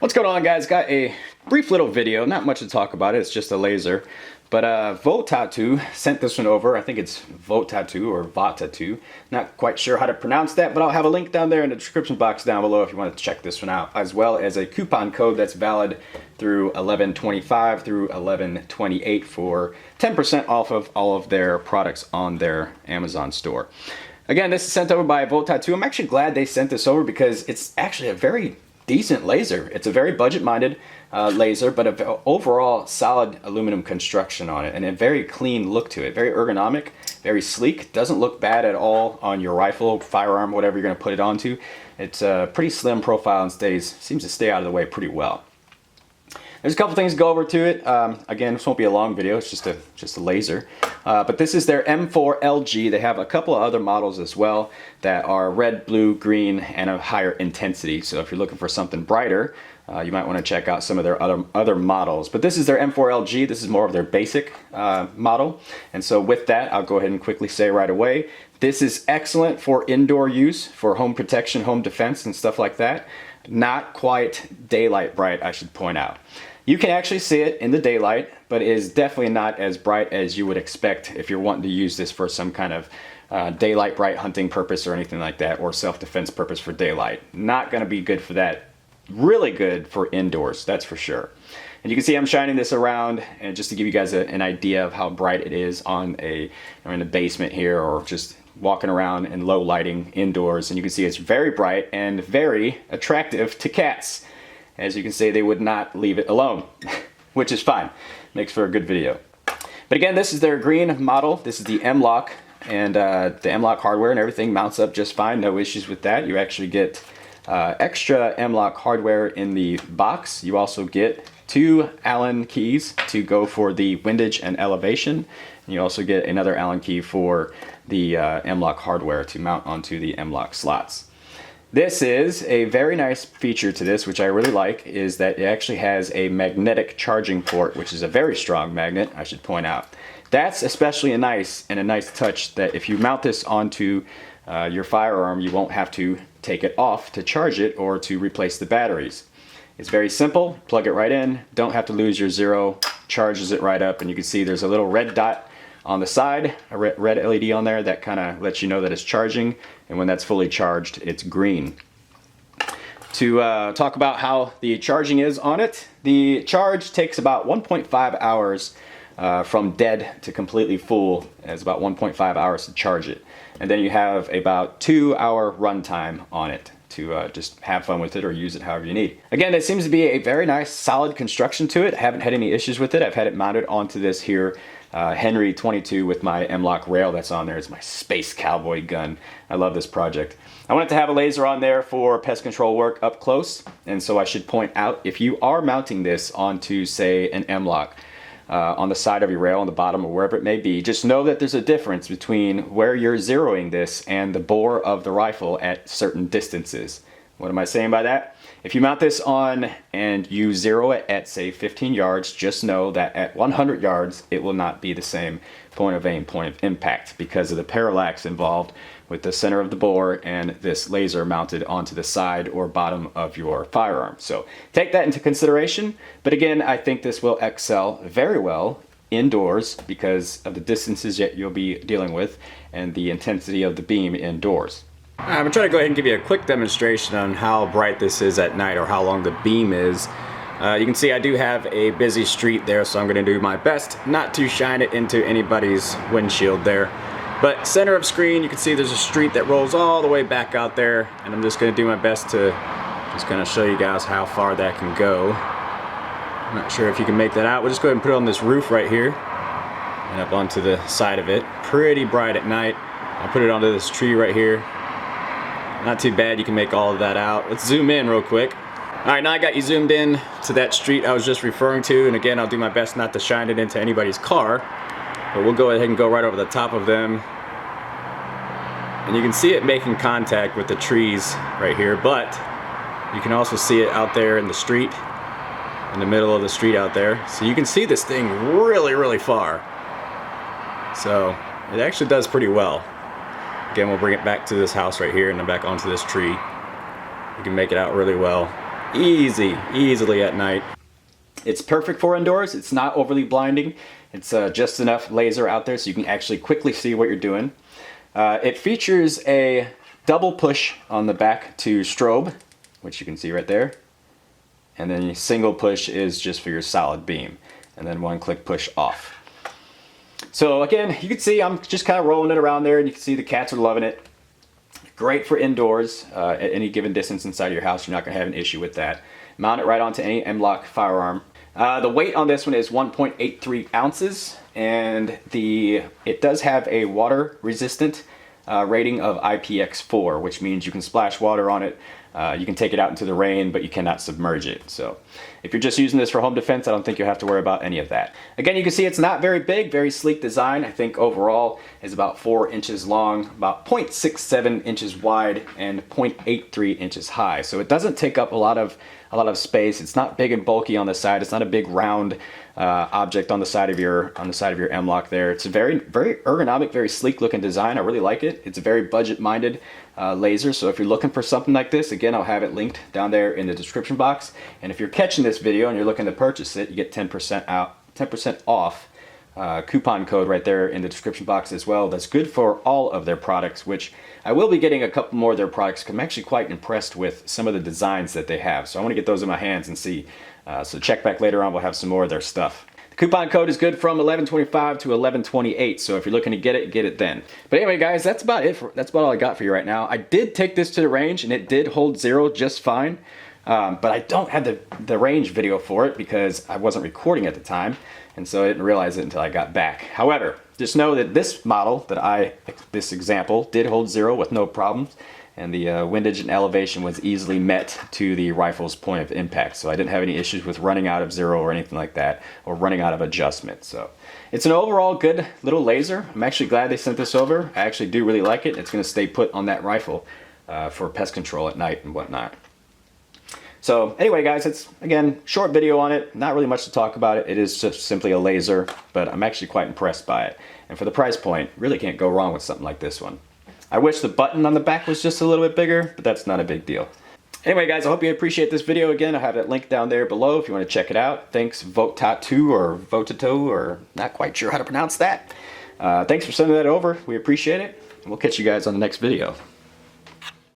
What's going on, guys? Got a brief little video, not much to talk about, it's just a laser. But Votatu sent this one over. I think it's Votatu or Votatu. Not quite sure how to pronounce that, but I'll have a link down there in the description box down below if you want to check this one out, as well as a coupon code that's valid through 11/25 through 11/28 for 10% off of all of their products on their Amazon store. Again, this is sent over by Votatu. I'm actually glad they sent this over because it's actually a very decent laser. It's a very budget-minded laser, but an overall solid aluminum construction on it and a very clean look to it. Very ergonomic, very sleek. Doesn't look bad at all on your rifle, firearm, whatever you're going to put it onto. It's a pretty slim profile and seems to stay out of the way pretty well. There's a couple things to go over to it. Again, this won't be a long video, it's just a laser. But this is their M4L-G. They have a couple of other models as well that are red, blue, green, and a higher intensity. So if you're looking for something brighter, you might want to check out some of their other models. But this is their M4L-G. This is more of their basic model. And so with that, I'll go ahead and quickly say right away, this is excellent for indoor use, for home protection, home defense, and stuff like that. Not quite daylight bright, I should point out. You can actually see it in the daylight, but it is definitely not as bright as you would expect if you're wanting to use this for some kind of daylight bright hunting purpose or anything like that, or self-defense purpose for daylight. Not going to be good for that. Really good for indoors, that's for sure. And you can see I'm shining this around, and just to give you guys an idea of how bright it is in the basement here, or just walking around in low lighting indoors. And you can see it's very bright and very attractive to cats. As you can see, they would not leave it alone, which is fine. Makes for a good video. But again, this is their green model. This is the M-Lok, and the M-Lok hardware and everything mounts up just fine. No issues with that. You actually get extra M-Lok hardware in the box. You also get 2 Allen keys to go for the windage and elevation. And you also get another Allen key for the M-Lok hardware to mount onto the M-Lok slots. This is a very nice feature to this, which I really like, is that it actually has a magnetic charging port, which is a very strong magnet, I should point out. That's especially a nice touch, that if you mount this onto your firearm, you won't have to take it off to charge it or to replace the batteries. It's very simple. Plug it right in, don't have to lose your zero, charges it right up, and you can see there's a little red dot on the side, a red LED on there that kind of lets you know that it's charging, and when that's fully charged, it's green. To talk about how the charging is on it, the charge takes about 1.5 hours from dead to completely full. It's about 1.5 hours to charge it. And then you have about 2-hour runtime on it to just have fun with it or use it however you need. Again, it seems to be a very nice solid construction to it. I haven't had any issues with it. I've had it mounted onto this here Henry 22 with my M-Lok rail that's on there. It's my space cowboy gun. I love this project. I wanted to have a laser on there for pest control work up close, and so I should point out, if you are mounting this onto, say, an M-Lok on the side of your rail, on the bottom, or wherever it may be, just know that there's a difference between where you're zeroing this and the bore of the rifle at certain distances. What am I saying by that? If you mount this on and you zero it at, say, 15 yards, just know that at 100 yards, it will not be the same point of aim, point of impact, because of the parallax involved with the center of the bore and this laser mounted onto the side or bottom of your firearm. So take that into consideration. But again, I think this will excel very well indoors because of the distances that you'll be dealing with and the intensity of the beam indoors. I'm going to try to go ahead and give you a quick demonstration on how bright this is at night, or how long the beam is. You can see I do have a busy street there, so I'm going to do my best not to shine it into anybody's windshield there. But center of screen, you can see there's a street that rolls all the way back out there, and I'm just going to do my best to just kind of show you guys how far that can go. I'm not sure if you can make that out. We'll just go ahead and put it on this roof right here and up onto the side of it. Pretty bright at night. I'll put it onto this tree right here. Not too bad, you can make all of that out. Let's zoom in real quick. Alright, now I got you zoomed in to that street I was just referring to, and again, I'll do my best not to shine it into anybody's car, but we'll go ahead and go right over the top of them. And you can see it making contact with the trees right here, but you can also see it out there in the street, in the middle of the street out there. So you can see this thing really, really far. So it actually does pretty well. Again, we'll bring it back to this house right here and then back onto this tree. You can make it out really well. easily at night. It's perfect for indoors. It's not overly blinding. It's just enough laser out there so you can actually quickly see what you're doing. It features a double push on the back to strobe, which you can see right there. And then a single push is just for your solid beam. And then one click push off. So again, you can see I'm just kind of rolling it around there, and you can see the cats are loving it. Great for indoors at any given distance inside your house. You're not going to have an issue with that. Mount it right onto any M-Lok firearm. The weight on this one is 1.83 ounces, and it does have a water resistant rating of IPX4, which means you can splash water on it. You can take it out into the rain, but you cannot submerge it. So if you're just using this for home defense, I don't think you'll have to worry about any of that. Again, you can see it's not very big, very sleek design. I think overall is about 4 inches long, about 0.67 inches wide, and 0.83 inches high. So it doesn't take up a lot of space. It's not big and bulky on the side. It's not a big round object on the side of your M-Lok there. It's a very ergonomic, very sleek looking design. I really like it. It's a very budget minded laser. So if you're looking for something like this, again, I'll have it linked down there in the description box. And if you're catching this video and you're looking to purchase it, you get 10% off coupon code right there in the description box as well. That's good for all of their products, which I will be getting a couple more of their products because I'm actually quite impressed with some of the designs that they have. So I want to get those in my hands and see. So check back later on, we'll have some more of their stuff. The coupon code is good from 11/25 to 11/28, so if you're looking to get it then. But anyway, guys, that's about it. That's about all I got for you right now. I did take this to the range, and it did hold zero just fine. But I don't have the range video for it because I wasn't recording at the time, and so I didn't realize it until I got back. However, just know that this model, this example, did hold zero with no problems, and the windage and elevation was easily met to the rifle's point of impact. So I didn't have any issues with running out of zero or anything like that, or running out of adjustment. So it's an overall good little laser. I'm actually glad they sent this over. I actually do really like it. It's going to stay put on that rifle for pest control at night and whatnot. So anyway, guys, it's, again, short video on it. Not really much to talk about it. It is just simply a laser, but I'm actually quite impressed by it. And for the price point, really can't go wrong with something like this one. I wish the button on the back was just a little bit bigger, but that's not a big deal. Anyway, guys, I hope you appreciate this video. Again, I have that link down there below if you want to check it out. Thanks, Votatu or Votatu, or not quite sure how to pronounce that. Thanks for sending that over. We appreciate it. And we'll catch you guys on the next video.